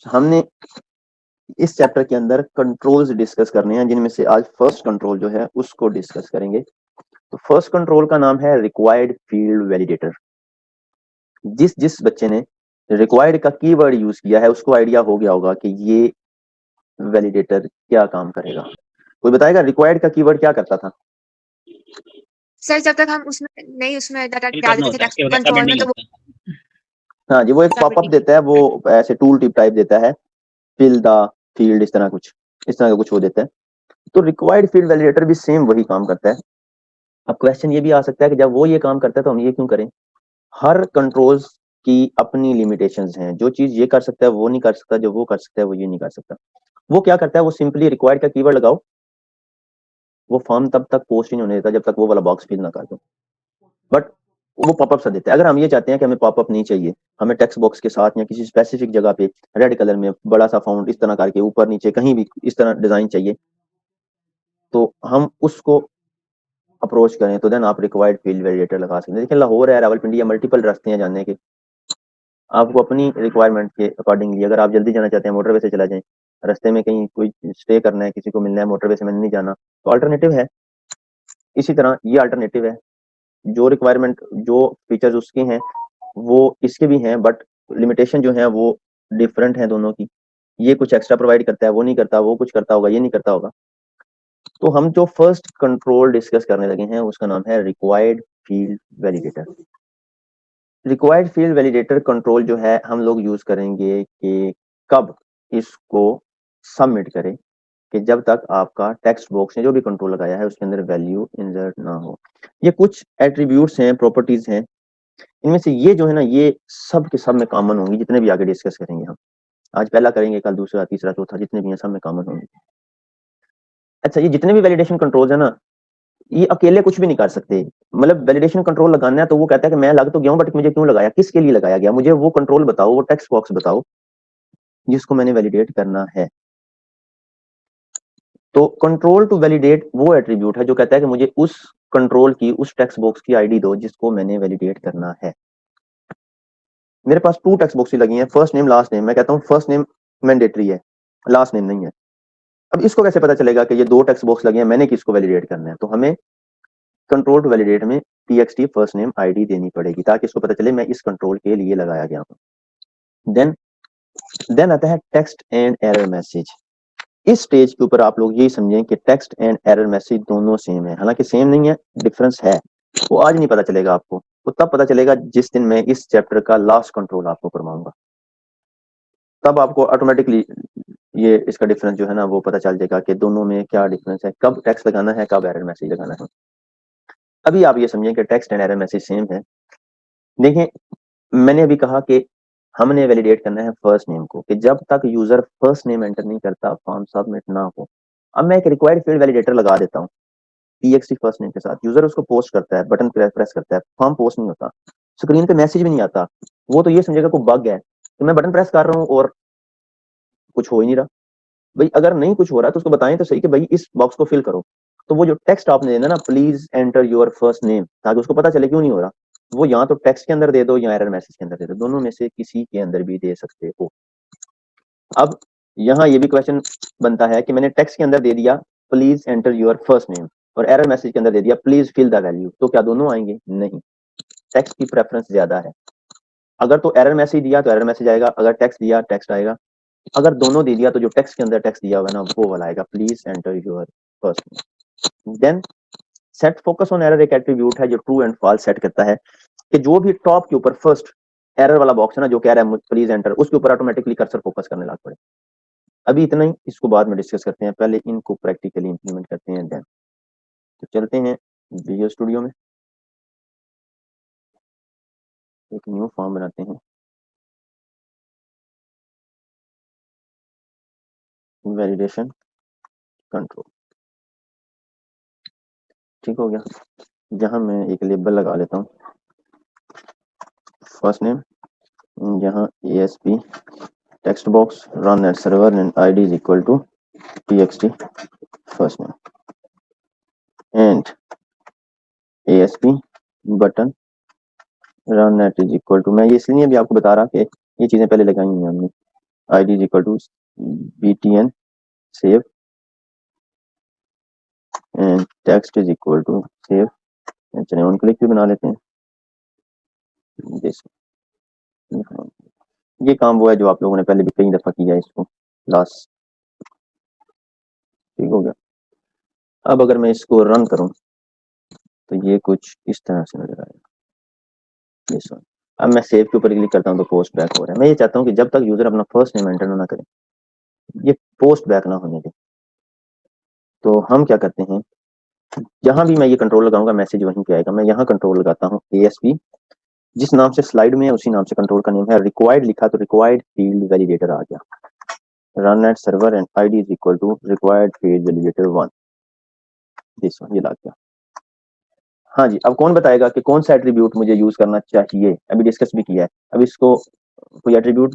हमने इस चैप्टर के अंदर कंट्रोल्स डिस्कस करने हैं, जिनमें से आज फर्स्ट कंट्रोल जो है उसको डिस्कस करेंगे। तो फर्स्ट कंट्रोल का नाम है रिक्वायर्ड फील्ड वैलिडेटर। जिस जिस बच्चे ने रिक्वायर्ड का कीवर्ड यूज किया है उसको आइडिया हो गया होगा कि ये वैलिडेटर क्या काम करेगा। कोई बताएगा रिक्वायर्ड का कीवर्ड क्या करता था? सर जब तक हम उसमें डाटा डाल देते थे टेक्स्ट उसके बगैर कंट्रोल में, सबमिट तो नहीं वो होता। हाँ जी, वो एक पॉपअप देता है, वो ऐसे टूल टिप टाइप देता है, फिल द फील्ड, इस तरह का कुछ वो देता है। तो रिक्वायर्ड फील्ड वैलिडेटर भी सेम वही काम करता है। अब क्वेश्चन ये भी आ सकता है कि जब वो ये काम करता है तो हम ये क्यों करें? हर कंट्रोल्स की अपनी लिमिटेशंस हैं। जो चीज ये कर सकता है वो नहीं कर सकता, जो वो कर सकता है वो ये नहीं कर सकता। वो क्या करता है, वो सिंपली रिक्वायर्ड का कीवर्ड लगाओ, वो फॉर्म तब तक पोस्ट ही नहीं होने देता जब तक वो वाला बॉक्स फिल ना कर दो। बट वो पॉपअप सा देता है। अगर हम ये चाहते हैं कि हमें पॉपअप नहीं चाहिए, हमें टेक्स्ट बॉक्स के साथ या किसी स्पेसिफिक जगह पे रेड कलर में बड़ा सा फाउंट इस तरह करके ऊपर नीचे कहीं भी इस तरह डिजाइन चाहिए, तो हम उसको अप्रोच करें तो देन आप रिक्वायर्ड फील्ड वैलिडेटर लगा सकते हैं। देखिए लाहौर है, रावलपिंडी है, मल्टीपल रास्ते हैं जाने के। आपको अपनी रिक्वायरमेंट के अकॉर्डिंगली, अगर आप जल्दी जाना चाहते हैं मोटरवे से चला जाएं, रास्ते में कहीं कोई स्टे करना है, किसी को मिलना है, मोटरवे से मैंने नहीं जाना, तो अल्टरनेटिव है। इसी तरह ये अल्टरनेटिव है। जो रिक्वायरमेंट जो फीचर्स उसके हैं वो इसके भी हैं, बट लिमिटेशन जो है वो डिफरेंट है दोनों की। ये कुछ एक्स्ट्रा प्रोवाइड करता है, वो नहीं करता, वो कुछ करता होगा, ये नहीं करता होगा। तो हम जो फर्स्ट कंट्रोल डिस्कस करने लगे हैं उसका नाम है required field validator. Required field validator control जो है हम लोग यूज करेंगे कि कब इसको सबमिट करें, कि जब तक आपका टेक्स्ट बॉक्स ने जो भी कंट्रोल लगाया है उसके अंदर वैल्यू इंसर्ट ना हो। ये कुछ एट्रीब्यूट्स हैं, प्रॉपर्टीज हैं। इनमें से ये जो है ना, ये सब के सब में कॉमन होंगी, जितने भी आगे डिस्कस करेंगे हम। आज पहला करेंगे, कल दूसरा, तीसरा, चौथा, जितने भी हैं सब में कॉमन होंगे। अच्छा, ये जितने भी वैलिडेशन कंट्रोल्स है ना, ये अकेले कुछ भी नहीं कर सकते। मतलब वैलिडेशन कंट्रोल लगाना है तो वो कहता है कि मैं लग तो गया हूं, बट मुझे क्यों लगाया, किसके लिए लगाया गया, मुझे वो कंट्रोल बताओ, वो टेक्स्ट बॉक्स बताओ जिसको मैंने वैलिडेट करना है। तो कंट्रोल टू वैलिडेट वो एट्रीब्यूट है जो कहता है कि मुझे उस कंट्रोल की, उस टेक्स्ट बॉक्स की आईडी दो जिसको मैंने वैलिडेट करना है। मेरे पास 2 टेक्स्ट बॉक्सेस लगी हैं, फर्स्ट नेम लास्ट नेम। मैं कहता हूँ फर्स्ट नेम मैंडेटरी है, लास्ट नेम नहीं है। अब इसको कैसे पता चलेगा कि ये 2 टेक्स्ट बॉक्स लगे हैं, मैंने किसको वैलिडेट करना है? तो हमें कंट्रोल टू वैलिडेट में txt फर्स्ट नेम आईडी देनी पड़ेगी ताकि इसको पता चले मैं इस कंट्रोल के लिए लगाया गया हूँ। देन आता है टेक्स्ट एंड एरर मैसेज। इस स्टेज के ऊपर आप लोग यही समझें कि टेक्स्ट एंड एरर मैसेज दोनों सेम है। हालांकि सेम नहीं है, डिफरेंस है। वो आज नहीं पता चलेगा आपको, वो तब पता चलेगा जिस दिन मैं इस चैप्टर का लास्ट कंट्रोल आपको करवाऊंगा। तब आपको ऑटोमेटिकली ये इसका डिफरेंस जो है ना वो पता चल जाएगा कि दोनों में क्या डिफरेंस है, कब टेक्स्ट लगाना है, कब एरर मैसेज लगाना है। अभी आप ये समझें कि text and error message same है। देखें, मैंने अभी कहा कि हमने वैलिडेट करना है फर्स्ट नेम को, कि जब तक यूजर फर्स्ट नेम एंटर नहीं करता फॉर्म सबमिट ना हो। अब मैं एक रिक्वायर्ड फील्ड वैलिडेटर लगा देता हूँ txt फर्स्ट नेम के साथ, यूजर उसको पोस्ट करता है, बटन प्रेस करता है, फॉर्म पोस्ट नहीं होता, स्क्रीन पे मैसेज भी नहीं आता। वो तो ये समझेगा कोई बग है कि मैं बटन प्रेस कर रहा हूँ और कुछ हो ही नहीं रहा। भाई अगर नहीं कुछ हो रहा तो उसको बताएं तो सही कि भाई इस बॉक्स को फिल करो। तो वो जो टेक्स्ट आपने देना ना, please enter your first name, ताकि उसको पता चले क्यों नहीं हो रहा। वो या तो टेक्स्ट के अंदर दे दो या एरर मैसेज के अंदर दे दो, दोनों में से किसी के अंदर भी दे सकते हो। अब यहाँ ये भी क्वेश्चन बनता है कि मैंने टेक्स्ट के अंदर दे दिया please enter your first name, और एरर मैसेज के अंदर दे दिया प्लीज फिल द वैल्यू, तो क्या दोनों आएंगे? नहीं, टेक्स्ट की प्रेफरेंस ज्यादा है। अगर तो एरर मैसेज दिया तो एरर मैसेज आएगा, अगर टेक्स्ट दिया टेक्स्ट आएगा। अगर दोनों दे दिया तो जो टेक्स्ट के अंदर टेक्स्ट दिया हुआ है ना वो वाला आएगा, please enter your first name. Then set focus on error एक एट्रीब्यूट है जो ट्रू एंड फॉल्स सेट करता है कि जो भी टॉप के ऊपर फर्स्ट एरर वाला बॉक्स है ना जो कह रहा है प्लीज एंटर, उसके ऊपर ऑटोमेटिकली कर्सर फोकस करने लग पड़े। अभी इतना ही, इसको बाद में डिस्कस करते हैं, पहले इनको प्रैक्टिकली इंप्लीमेंट करते हैं। देन तो चलते हैं विजुअल स्टूडियो में, एक न्यू फॉर्म बनाते हैं, वैलिडेशन कंट्रोल। ठीक हो गया। जहां मैं एक लेबल लगा लेता हूँ, फर्स्ट नेम, यहाँ ASP text box run at server and ID is equal to txt first name and ASP button run at is equal to. मैं ये इसलिए भी आपको बता रहा कि ये चीजें पहले लगाई हुई हैं हमने। id is equal to btn save and text is equal to save, चलिए ऑन क्लिक भी बना लेते हैं। ये काम वो है जो आप लोगों ने पहले भी कई दफा किया है इसको लास्ट, ठीक हो गया। अब अगर मैं इसको रन करूं तो ये कुछ इस तरह से नजर आएगा। ये सुन, अब मैं सेव के ऊपर क्लिक करता हूं तो पोस्ट बैक हो रहा है। मैं ये चाहता हूं कि जब तक यूजर अपना फर्स्ट नेम एंटर ना करे ये पोस्ट बैक ना होने दे। तो हम क्या करते हैं, जहां भी मैं ये कंट्रोल लगाऊंगा मैसेज वहीं पे आएगा। मैं यहाँ कंट्रोल लगाता हूँ ASP, जिस नाम से स्लाइड में है उसी नाम से कंट्रोल का नेम है। रिक्वायर्ड लिखा तो रिक्वायर्ड फील्ड वैलिडेटर आ गया। Run at server and ID is equal to required field validator 1, this one, ये लग गया। हाँ जी, अब कौन बताएगा कि कौन सा एट्रीब्यूट मुझे यूज करना चाहिए? अभी डिस्कस भी किया है। अब इसको कोई एट्रीब्यूट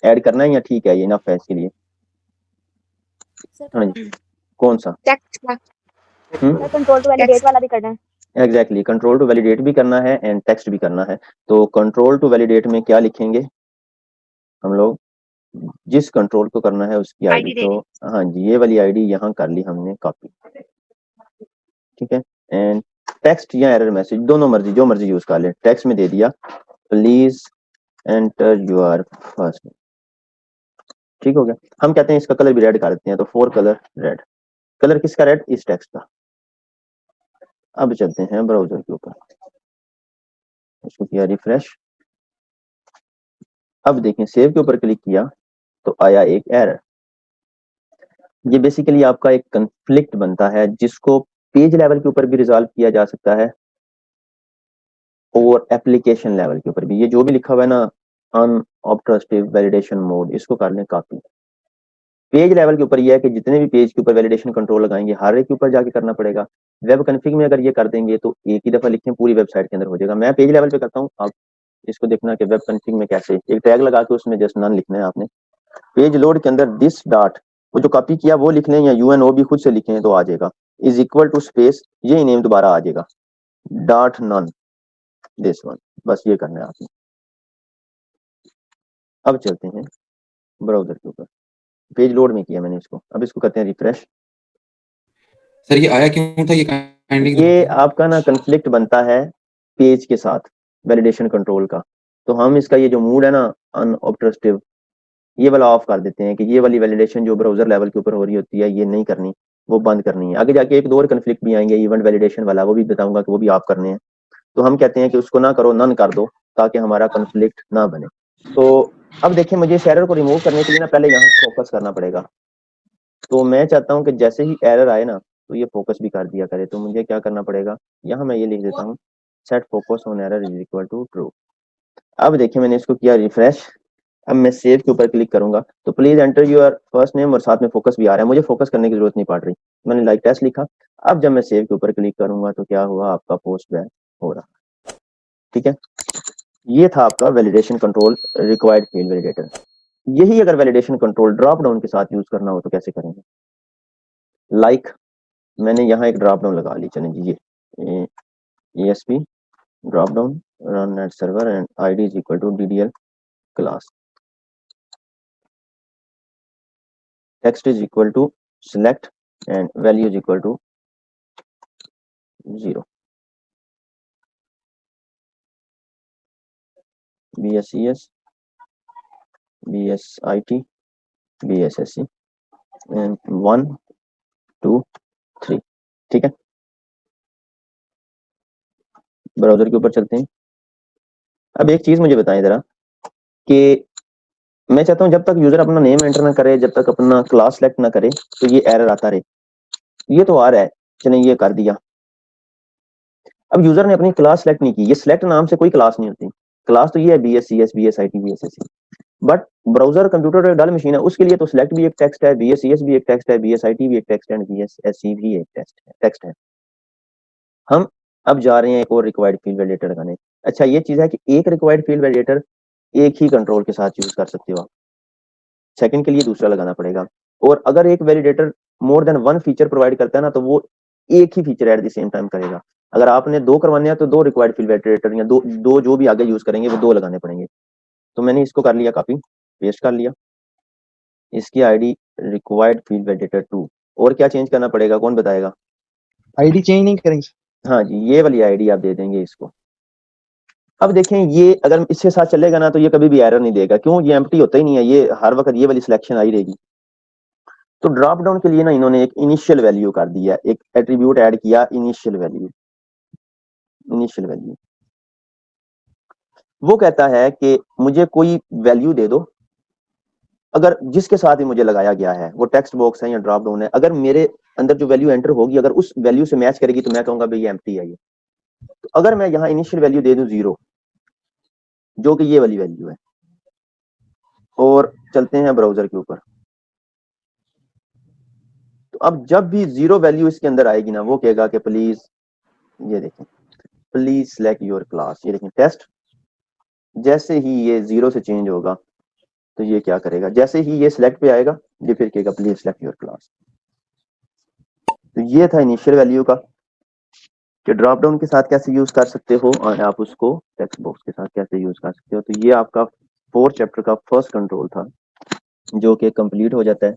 ऐड करना है या ठीक है ये इनफ है इसके लिए? हाँ जी, कौन सा? टेक्स्ट का कंट्रोल टू वैलिडेट वाला भी करना है। एग्जैक्टली, कंट्रोल टू वैलिडेट भी करना है एंड टेक्स्ट भी करना है। तो कंट्रोल टू वैलिडेट में क्या लिखेंगे हम लोग? जिस कंट्रोल को करना है उसकी आईडी। तो हाँ जी, ये वाली आईडी यहाँ कर ली हमने कॉपी, ठीक है। एंड टेक्स्ट या एरर मैसेज दोनों मर्जी, जो मर्जी यूज कर ले। टेक्स्ट में दे दिया please enter your first name, ठीक हो गया। हम कहते हैं इसका कलर भी रेड कर देते हैं, तो फॉर कलर रेड। कलर किसका रेड? इस टेक्स्ट का। अब चलते हैं ब्राउजर के ऊपर, इसको किया रिफ्रेश। अब देखें सेव के ऊपर क्लिक किया तो आया एक एरर। ये बेसिकली आपका एक कंफ्लिक्ट बनता है जिसको पेज लेवल के ऊपर भी रिजॉल्व किया जा सकता है और एप्लीकेशन लेवल के ऊपर भी। ये जो भी लिखा हुआ है ना अनऑब्स्ट्रक्टिव वैलिडेशन मोड, इसको कर लें कॉपी। पेज लेवल के ऊपर यह है कि जितने भी पेज के ऊपर वैलिडेशन कंट्रोल लगाएंगे हर एक के ऊपर जाके करना पड़ेगा। वेब कॉन्फ़िग में अगर ये कर देंगे तो एक ही दफा लिखें पूरी वेबसाइट के अंदर हो जाएगा। मैं पेज लेवल पे करता हूँ, आप इसको देखना कि वेब कॉन्फ़िग में कैसे। एक टैग लगा के उसमें जस्ट नन लिखना है आपने। पेज लोड के अंदर दिस डॉट, वो जो कॉपी किया वो लिख लें या UNO भी खुद से लिखें तो आ जाएगा। इज इक्वल टू स्पेस, ये नेम दोबारा आ जाएगा, डॉट नन, दिस वन। बस ये करना है आपने। अब चलते हैं ब्राउजर के ऊपर, पेज लोड में किया मैंने इसको। अब इसको करते हैं रिफ्रेश। सर ये आया क्यों था? ये काइंडली ये आपका ना कंफ्लिक्ट बनता है पेज के साथ वैलिडेशन कंट्रोल का। तो हम इसका ये जो मूड है ना अनऑब्स्ट्रक्टिव, ये वाला ऑफ कर देते हैं कि ये वाली वैलिडेशन जो ब्राउजर लेवल के ऊपर हो रही होती है ये नहीं करनी, वो बंद करनी है। आगे जाके एक दो और कंफ्लिक्ट भी आएंगे इवेंट वैलिडेशन वाला, वो भी बताऊंगा कि वो भी आप करने हैं। तो हम कहते हैं कि उसको ना करो, नन कर दो, ताकि हमारा कंफ्लिक्ट ना बने। तो अब देखिए मुझे इस एरर को रिमूव करने के लिए ना पहले यहाँ फोकस करना पड़ेगा। तो मैं चाहता हूँ कि जैसे ही एरर आए ना तो ये फोकस भी कर दिया करे। तो मुझे क्या करना पड़ेगा, यहाँ मैं ये लिख देता हूँ set focus on error is equal to true. अब देखिए मैंने इसको किया रिफ्रेश। अब मैं सेव के ऊपर क्लिक करूंगा तो please enter your first name, और साथ में फोकस भी आ रहा है। मुझे फोकस करने की जरूरत नहीं पड़ रही, मैंने लाइक टेस्ट लिखा। अब जब मैं सेव के ऊपर क्लिक करूंगा तो क्या हुआ, आपका पोस्ट बैक हो रहा, ठीक है। ये था आपका validation control required field validator. यही अगर वैलिडेशन कंट्रोल ड्रॉप डाउन के साथ यूज करना हो तो कैसे करेंगे? लाइक मैंने यहाँ एक ड्रॉप डाउन लगा ली, चलें जी, ये ESP drop down run at server and ID is equal to DDL class, text is equal to select and value is equal to 0. BSES, BSIT, BSSC and 1 2 3, ठीक है। ब्राउजर के ऊपर चलते हैं। अब एक चीज मुझे बताएं जरा कि मैं चाहता हूं जब तक यूजर अपना नेम एंटर ना करे, जब तक अपना क्लास सेलेक्ट ना करे तो ये एरर आता रहे। ये तो आ रहा है, चलें ये कर दिया। अब यूजर ने अपनी क्लास सेलेक्ट नहीं की। ये सिलेक्ट नाम से कोई क्लास नहीं होती। क्लास तो ये है BSCS, BSIT, BSSC। But browser computer dull machine है, उसके लिए तो सिलेक्ट भी एक टेक्स्ट है, BSCS भी एक टेक्स्ट है, BSIT भी एक टेक्स्ट है, BSSC भी एक टेक्स्ट है। हम अब जा रहे हैं एक और रिक्वायर्ड फील्ड वैलिडेटर लगाने। अच्छा ये चीज है कि एक रिक्वायर्ड फील्ड वैलिडेटर एक ही कंट्रोल के साथ यूज कर सकते हो आप, सेकंड के लिए दूसरा लगाना पड़ेगा। और अगर एक validator more than one feature provide करता है ना तो वो एक ही feature at the same time करेगा। अगर आपने दो करवाने हैं तो दो रिक्वायर्ड फील्ड वैलिडेटर या दो जो भी आगे यूज करेंगे वो दो लगाने पड़ेंगे। तो मैंने इसको कर लिया कॉपी, पेस्ट कर लिया। इसकी आईडी रिक्वायर्ड फील्ड वैलिडेटर 2 और क्या चेंज करना पड़ेगा, कौन बताएगा? आईडी चेंज नहीं करेंगे। हाँ जी, ये वाली आईडी आप दे देंगे इसको। अब देखें ये अगर इसके साथ चलेगा ना तो ये कभी भी एरर नहीं देगा, क्यों? ये एम्प्टी होता ही नहीं है, ये हर वक्त ये वाली सिलेक्शन आई रहेगी। तो ड्रॉप डाउन के लिए ना इन्होंने एक इनिशियल वैल्यू कर दिया, एक एट्रीब्यूट ऐड किया, इनिशियल वैल्यू। इनिशियल वैल्यू वो कहता है कि मुझे कोई वैल्यू दे दो, अगर जिसके साथ ही मुझे लगाया गया है, वो टेक्स्ट बॉक्स है या ड्रॉप डाउन है, अगर मेरे अंदर जो वैल्यू एंटर होगी अगर उस वैल्यू से मैच करेगी तो मैं कहूंगा भाई ये एम्प्टी है ये। तो अगर मैं यहाँ इनिशियल वैल्यू दे दूं 0, जो कि ये वाली वैल्यू है, और चलते हैं ब्राउजर के ऊपर, तो अब जब भी 0 वैल्यू इसके अंदर आएगी ना, वो कहेगा कि प्लीज, ये देखें, प्लीज सिलेक्ट योर क्लास। ये देखें टेस्ट, जैसे ही ये 0 से चेंज होगा तो ये क्या करेगा, जैसे ही ये सिलेक्ट पे आएगा ये फिर कहेगा प्लीज सिलेक्ट योर क्लास। तो ये था इनिशियल वैल्यू का, कि ड्रॉप डाउन के साथ कैसे यूज कर सकते हो और आप उसको टेक्स्ट बॉक्स के साथ कैसे यूज कर सकते हो। तो ये आपका 4 चैप्टर का फर्स्ट कंट्रोल था जो कि कंप्लीट हो जाता है।